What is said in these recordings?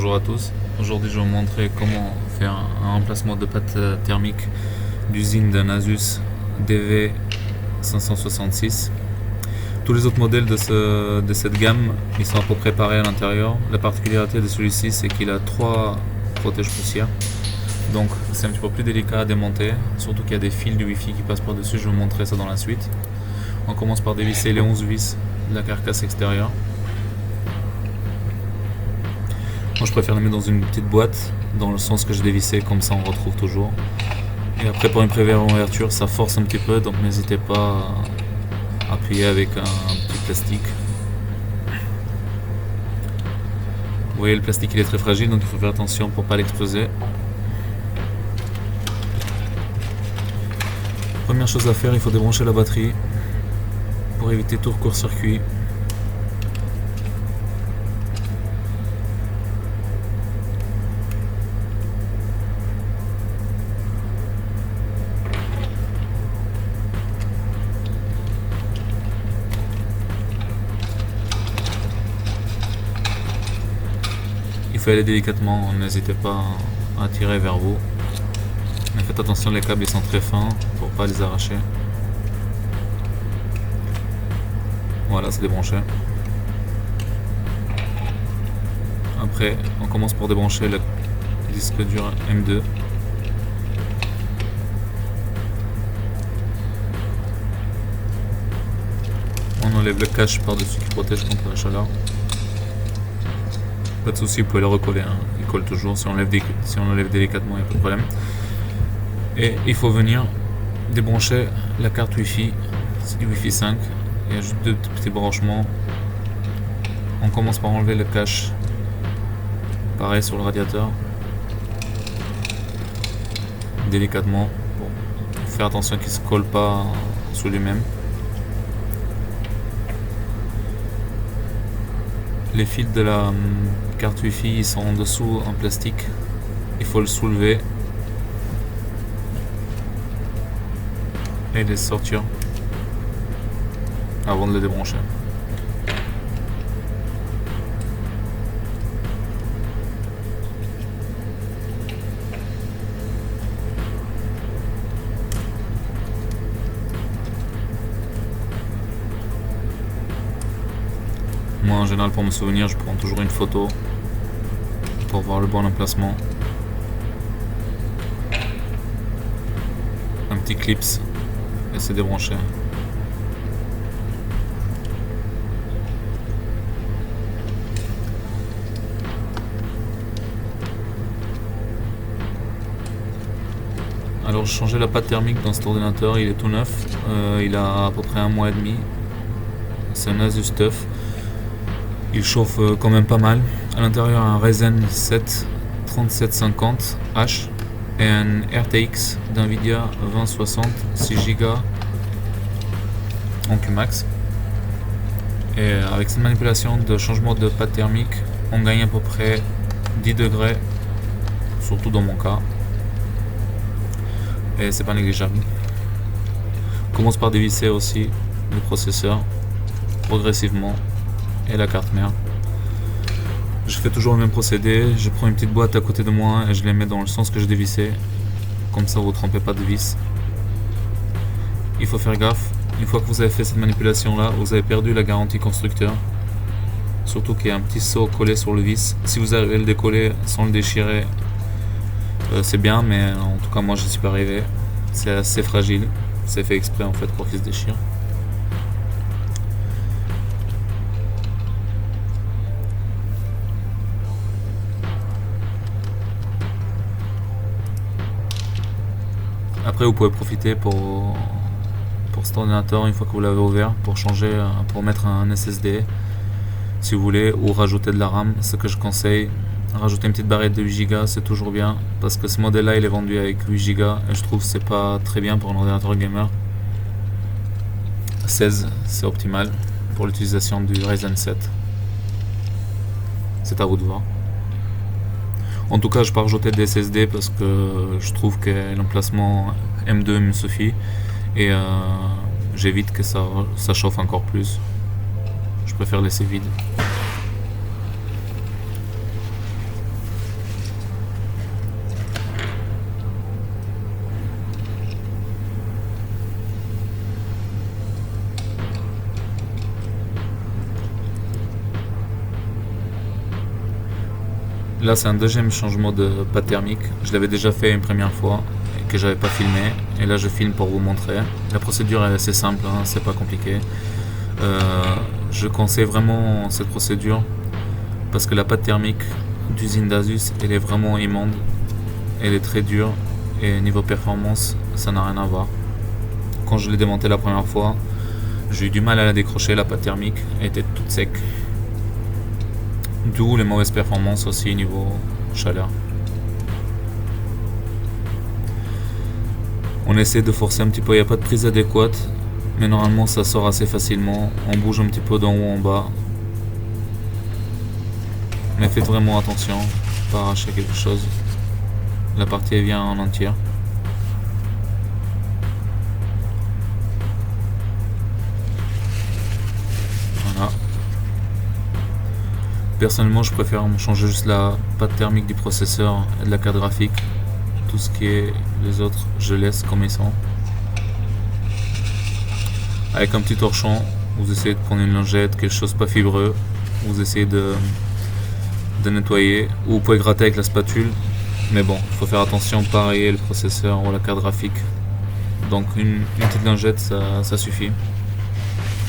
Bonjour à tous, aujourd'hui je vais vous montrer comment faire un remplacement de pâte thermique d'usine d'un Asus DV566. Tous les autres modèles de cette gamme ils sont à peu près pareils à l'intérieur. La particularité de celui-ci c'est qu'il a 3 protèges poussières, donc c'est un petit peu plus délicat à démonter, surtout qu'il y a des fils du Wi-Fi qui passent par dessus. Je vais vous montrer ça dans la suite. On commence par dévisser les 11 vis de la carcasse extérieure. Moi je préfère les mettre dans une petite boîte, dans le sens que je dévissais, comme ça on retrouve toujours. Et après pour une première ouverture ça force un petit peu, donc n'hésitez pas à appuyer avec un petit plastique. Vous voyez le plastique il est très fragile, donc il faut faire attention pour ne pas l'exploser. Première chose à faire, il faut débrancher la batterie pour éviter tout court-circuit. Il faut aller délicatement, n'hésitez pas à tirer vers vous. Mais faites attention, les câbles ils sont très fins pour pas les arracher. Voilà, c'est débranché. Après, on commence par débrancher le disque dur M2. On enlève le cache par-dessus qui protège contre la chaleur. Pas de souci, vous pouvez le recoller, hein. Il colle toujours. Si on enlève délicatement, il n'y a pas de problème. Et il faut venir débrancher la carte Wi-Fi. C'est du Wi-Fi 5. Il y a juste deux petits branchements. On commence par enlever le cache. Pareil sur le radiateur. Délicatement. Pour faire attention qu'il ne se colle pas sous lui-même. Les fils de la carte Wi-Fi ils sont en dessous en plastique. Il faut le soulever et les sortir avant de le débrancher. Moi en général pour me souvenir je prends toujours une photo pour voir le bon emplacement. Un petit clips et c'est débranché. Alors j'ai changé la pâte thermique dans cet ordinateur, il est tout neuf, il a à peu près 1 mois et demi. C'est un Asus TUF. Il chauffe quand même pas mal. À l'intérieur un Ryzen 7 3750H et un RTX d'Nvidia 2060 6Go en QMax. Et avec cette manipulation de changement de pâte thermique, on gagne à peu près 10 degrés, surtout dans mon cas. Et c'est pas négligeable. On commence par dévisser aussi le processeur progressivement et la carte mère. Je fais toujours le même procédé, je prends une petite boîte à côté de moi et je les mets dans le sens que je dévissais, comme ça vous ne trompez pas de vis. Il faut faire gaffe, une fois que vous avez fait cette manipulation là, vous avez perdu la garantie constructeur, surtout qu'il y a un petit saut collé sur le vis. Si vous arrivez à le décoller sans le déchirer, c'est bien, mais en tout cas moi je n'y suis pas arrivé. C'est assez fragile, c'est fait exprès en fait pour qu'il se déchire. Après vous pouvez profiter pour cet ordinateur, une fois que vous l'avez ouvert, pour changer, pour mettre un SSD si vous voulez, ou rajouter de la RAM. Ce que je conseille, rajouter une petite barrette de 8Go c'est toujours bien, parce que ce modèle là il est vendu avec 8Go et je trouve que c'est pas très bien pour un ordinateur gamer. 16 c'est optimal pour l'utilisation du Ryzen 7. C'est à vous de voir. En tout cas, je ne vais pas rajouter des SSD parce que je trouve que l'emplacement M2 me suffit et j'évite que ça chauffe encore plus. Je préfère laisser vide. Là, c'est un deuxième changement de pâte thermique. Je l'avais déjà fait une première fois et que j'avais pas filmé. Et là, je filme pour vous montrer. La procédure est assez simple, hein, c'est pas compliqué. Euh, je conseille vraiment cette procédure parce que la pâte thermique d'usine d'Asus, elle est vraiment immonde. Elle est très dure et niveau performance, ça n'a rien à voir. Quand je l'ai démontée la première fois, j'ai eu du mal à la décrocher, la pâte thermique elle était toute sec. D'où les mauvaises performances aussi niveau chaleur. On essaie de forcer un petit peu, il n'y a pas de prise adéquate, mais normalement ça sort assez facilement. On bouge un petit peu d'en haut en bas. Mais faites vraiment attention, pas arracher quelque chose. La partie elle vient en entière. Voilà. Personnellement, je préfère changer juste la pâte thermique du processeur et de la carte graphique. Tout ce qui est les autres, je laisse comme ils sont. Avec un petit torchon, vous essayez de prendre une lingette, quelque chose pas fibreux. Vous essayez de nettoyer. Ou vous pouvez gratter avec la spatule. Mais bon, il faut faire attention, pas rayer le processeur ou la carte graphique. Donc une petite lingette, ça suffit.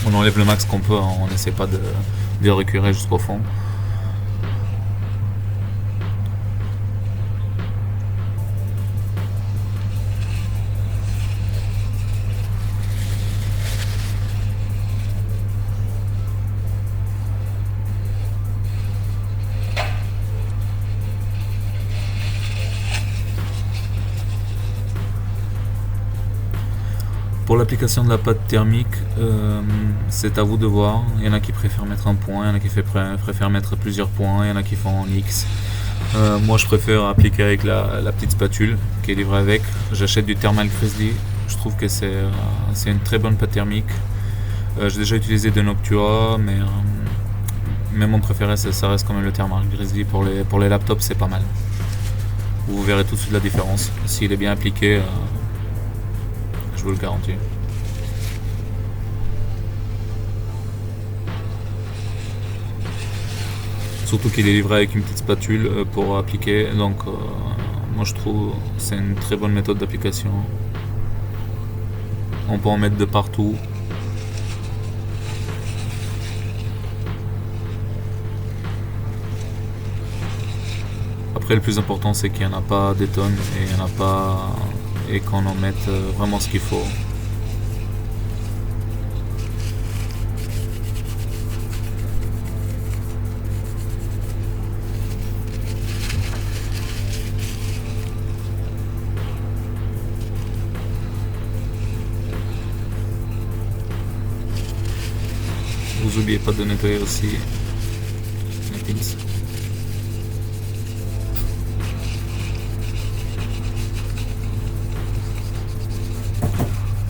On enlève le max qu'on peut, hein. On n'essaie pas de récurer jusqu'au fond. Pour l'application de la pâte thermique, c'est à vous de voir. Il y en a qui préfèrent mettre un point, il y en a qui préfèrent mettre plusieurs points, il y en a qui font en X. Moi je préfère appliquer avec la petite spatule qui est livrée avec. J'achète du Thermal Grizzly, je trouve que c'est une très bonne pâte thermique. J'ai déjà utilisé de Noctua, mais mon préféré ça reste quand même le Thermal Grizzly. Pour les laptops c'est pas mal. Vous verrez tout de suite la différence. S'il est bien appliqué, je vous le garantis. Surtout qu'il est livré avec une petite spatule pour appliquer. Donc moi je trouve que c'est une très bonne méthode d'application. On peut en mettre de partout. Après le plus important c'est qu'il n'y en a pas des tonnes et il y en a pas et qu'on en mette vraiment ce qu'il faut. Vous oubliez pas de nettoyer aussi les pins.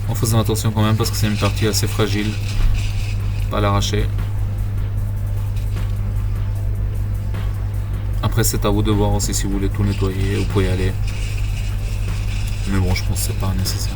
En faisant attention quand même parce que c'est une partie assez fragile, pas l'arracher. Après c'est à vous de voir aussi si vous voulez tout nettoyer, vous pouvez y aller. Mais bon je pense que c'est pas nécessaire.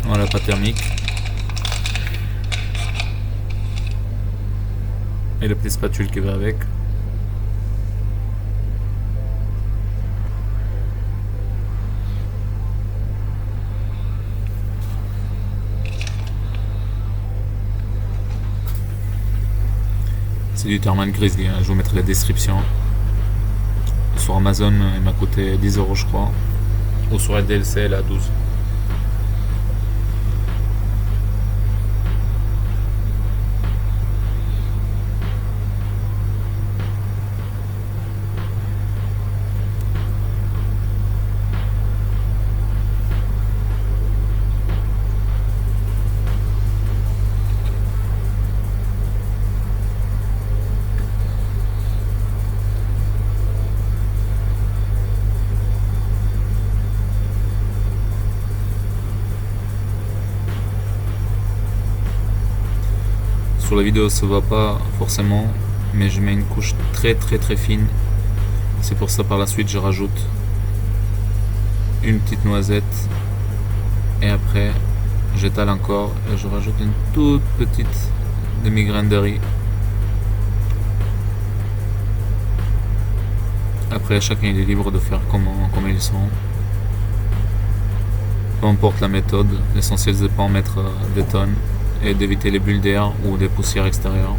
Voilà, pâte thermique. Et la petite spatule qui va avec. C'est du Thermal Grizzly, hein. Je vous mettrai la description. Sur Amazon, il m'a coûté 10 € je crois. Ou sur LDLC, elle est à 12. Sur la vidéo, ça se voit pas forcément, mais je mets une couche très très très fine. C'est pour ça par la suite je rajoute une petite noisette et après j'étale encore et je rajoute une toute petite demi-graine de riz. Après chacun il est libre de faire comme il sent. Peu importe la méthode, l'essentiel c'est de ne pas en mettre des tonnes et d'éviter les bulles d'air ou des poussières extérieures.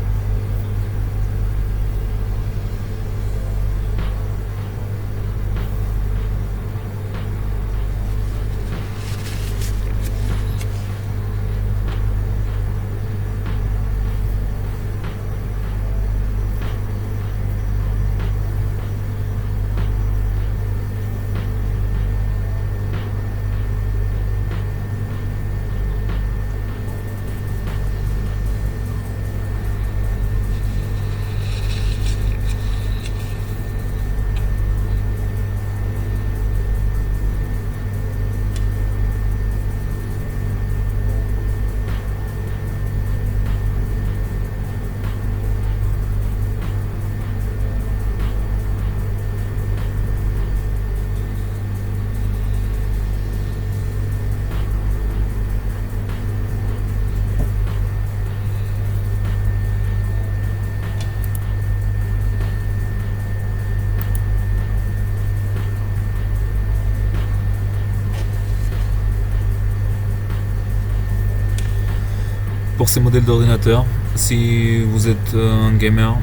Pour ces modèles d'ordinateur, si vous êtes un gamer,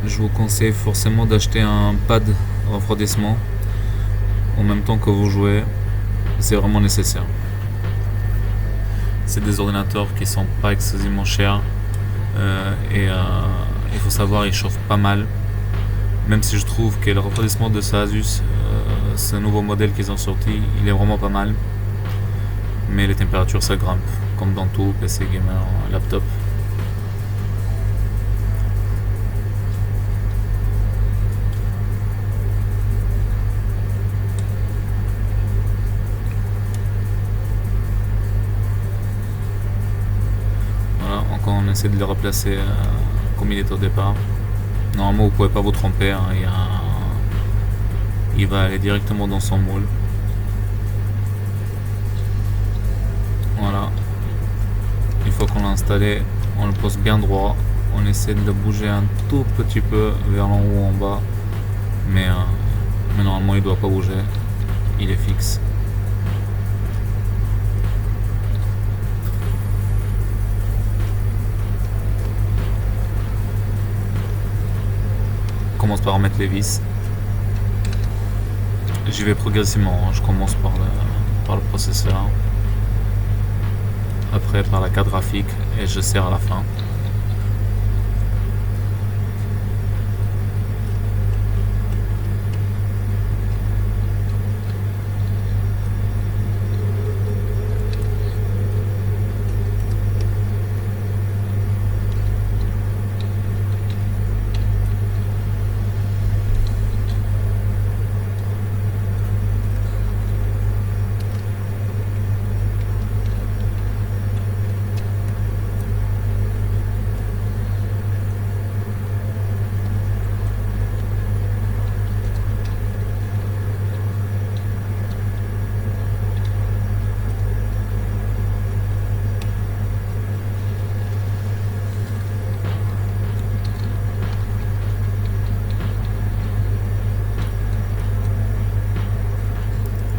je vous conseille forcément d'acheter un pad refroidissement en même temps que vous jouez. C'est vraiment nécessaire. C'est des ordinateurs qui sont pas excessivement chers et il faut savoir ils chauffent pas mal. Même si je trouve que le refroidissement de ce Asus, ce nouveau modèle qu'ils ont sorti, il est vraiment pas mal. Mais les températures ça grimpe, comme dans tout PC gamer, laptop. Voilà, encore on essaie de le replacer comme il est au départ. Normalement vous pouvez pas vous tromper, hein, il va aller directement dans son moule. Voilà. Une fois qu'on l'a installé, on le pose bien droit. On essaie de le bouger un tout petit peu vers l'en haut ou en bas. Mais normalement il ne doit pas bouger. Il est fixe. On commence par remettre les vis. J'y vais progressivement. Je commence par le processeur. Après par la carte graphique et je serre à la fin.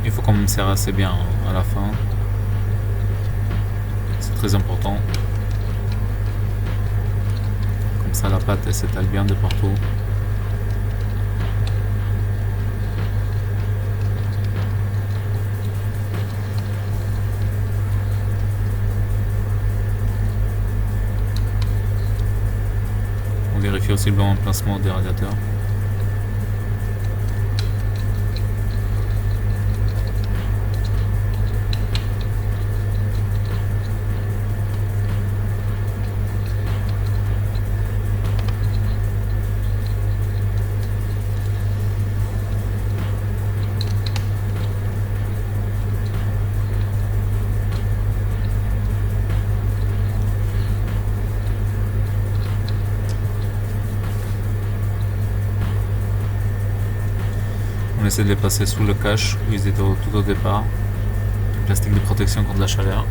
Il faut quand même serrer assez bien à la fin. C'est très important. Comme ça la pâte elle s'étale bien de partout. On vérifie aussi le bon emplacement des radiateurs. essaie de les passer sous le cache où ils étaient tout au départ. Plastique de protection contre la chaleur.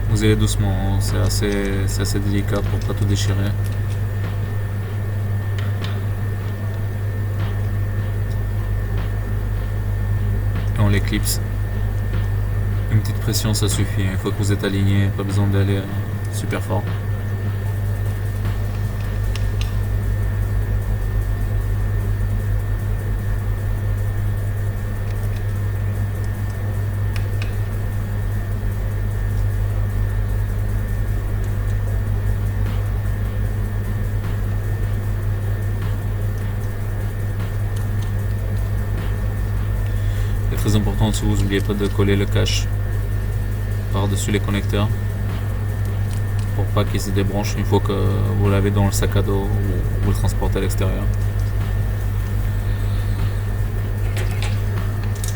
Vous allez doucement, c'est assez délicat pour pas tout déchirer. Et on l'éclipse. Une petite pression ça suffit, une fois que vous êtes aligné, pas besoin d'aller super fort. Très important aussi, vous n'oubliez pas de coller le cache par-dessus les connecteurs pour pas qu'il se débranche une fois que vous l'avez dans le sac à dos ou vous le transportez à l'extérieur.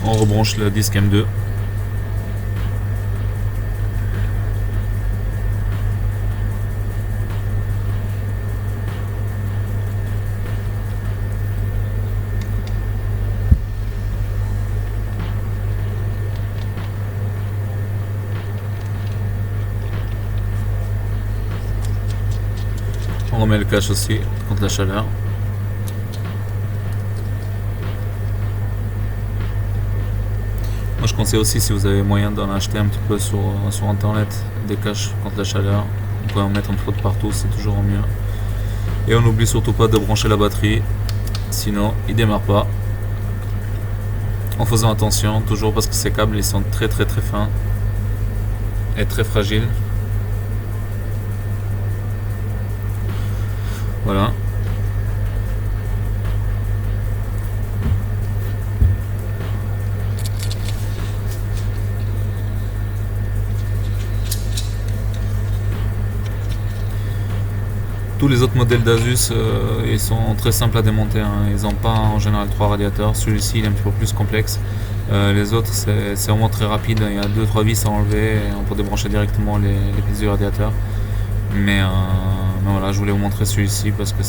On rebranche le disque M2. On remet le cache aussi contre la chaleur. Moi je conseille aussi, si vous avez moyen d'en acheter un petit peu sur internet, des caches contre la chaleur. Vous pouvez en mettre un peu de partout, c'est toujours mieux. Et on n'oublie surtout pas de brancher la batterie, sinon il démarre pas. En faisant attention, toujours parce que ces câbles ils sont très fins et très fragiles. Voilà. Tous les autres modèles d'Asus, ils sont très simples à démonter, hein. Ils n'ont pas en général 3 radiateurs. Celui-ci il est un petit peu plus complexe. Les autres c'est vraiment très rapide. Il y a 2-3 vis à enlever et on peut débrancher directement les pièces du radiateur. Mais voilà, je voulais vous montrer celui-ci parce que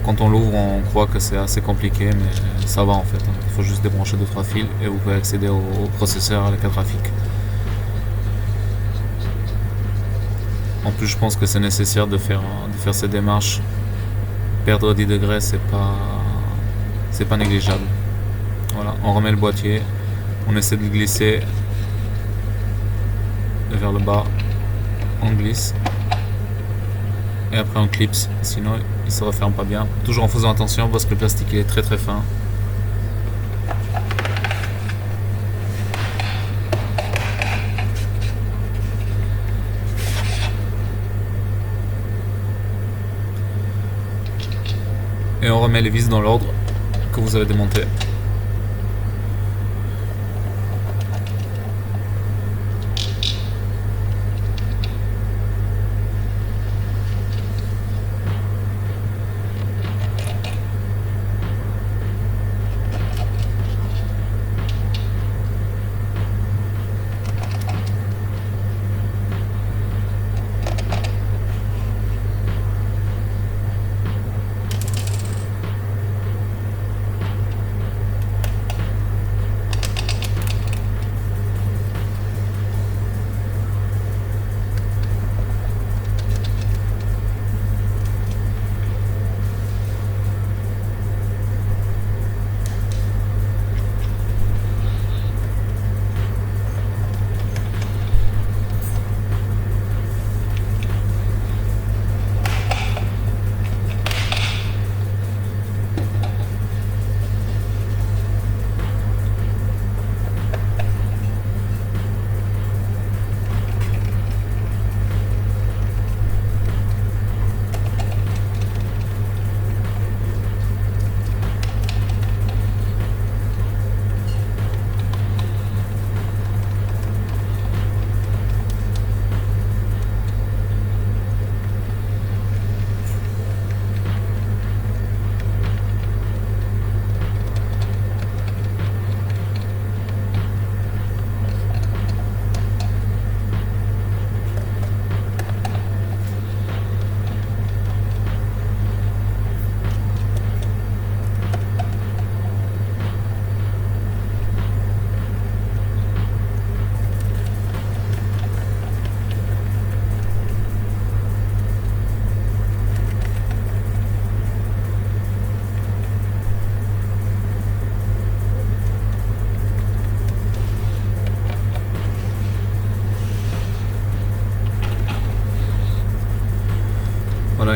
quand on l'ouvre on croit que c'est assez compliqué, mais ça va en fait. Il faut juste débrancher 2-3 fils et vous pouvez accéder au processeur, à la carte graphique. En plus, je pense que c'est nécessaire de faire ces démarches. Perdre 10 degrés, c'est pas négligeable. Voilà, on remet le boîtier, on essaie de le glisser vers le bas, on glisse et après on clipse, sinon il se referme pas bien. Toujours en faisant attention parce que le plastique est très fin. Et on remet les vis dans l'ordre que vous avez démonté.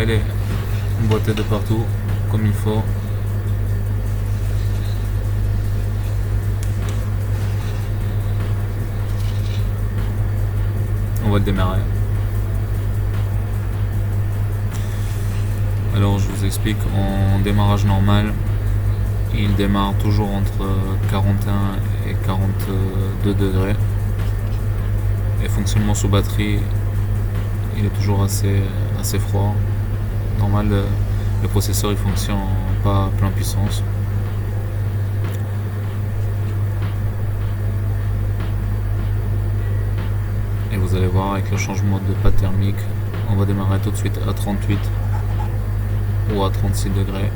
elle est boîtée de partout comme il faut. On va le démarrer. Alors je vous explique, en démarrage normal, il démarre toujours entre 41 et 42 degrés. Et fonctionnement sous batterie, il est toujours assez froid. Normal, le processeur il fonctionne pas à pleine puissance. Et vous allez voir, avec le changement de pâte thermique, on va démarrer tout de suite à 38 ou à 36 degrés.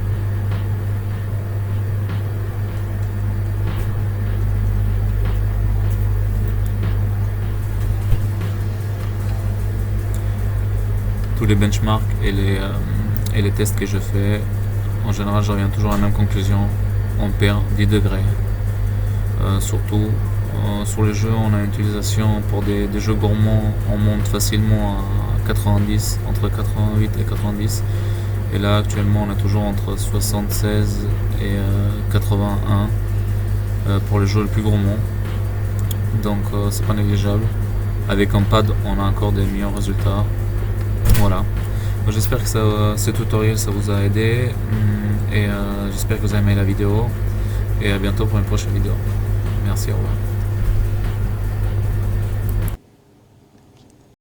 Tous les benchmarks et les tests que je fais, en général je reviens toujours à la même conclusion, on perd 10 degrés. Surtout sur les jeux, on a une utilisation pour des jeux gourmands, on monte facilement à 90, entre 88 et 90. Et là actuellement on est toujours entre 76 et 81 pour les jeux les plus gourmands. Donc c'est pas négligeable. Avec un pad on a encore des meilleurs résultats. Voilà. J'espère que ce tutoriel ça vous a aidé et j'espère que vous avez aimé la vidéo et à bientôt pour une prochaine vidéo. Merci, au revoir.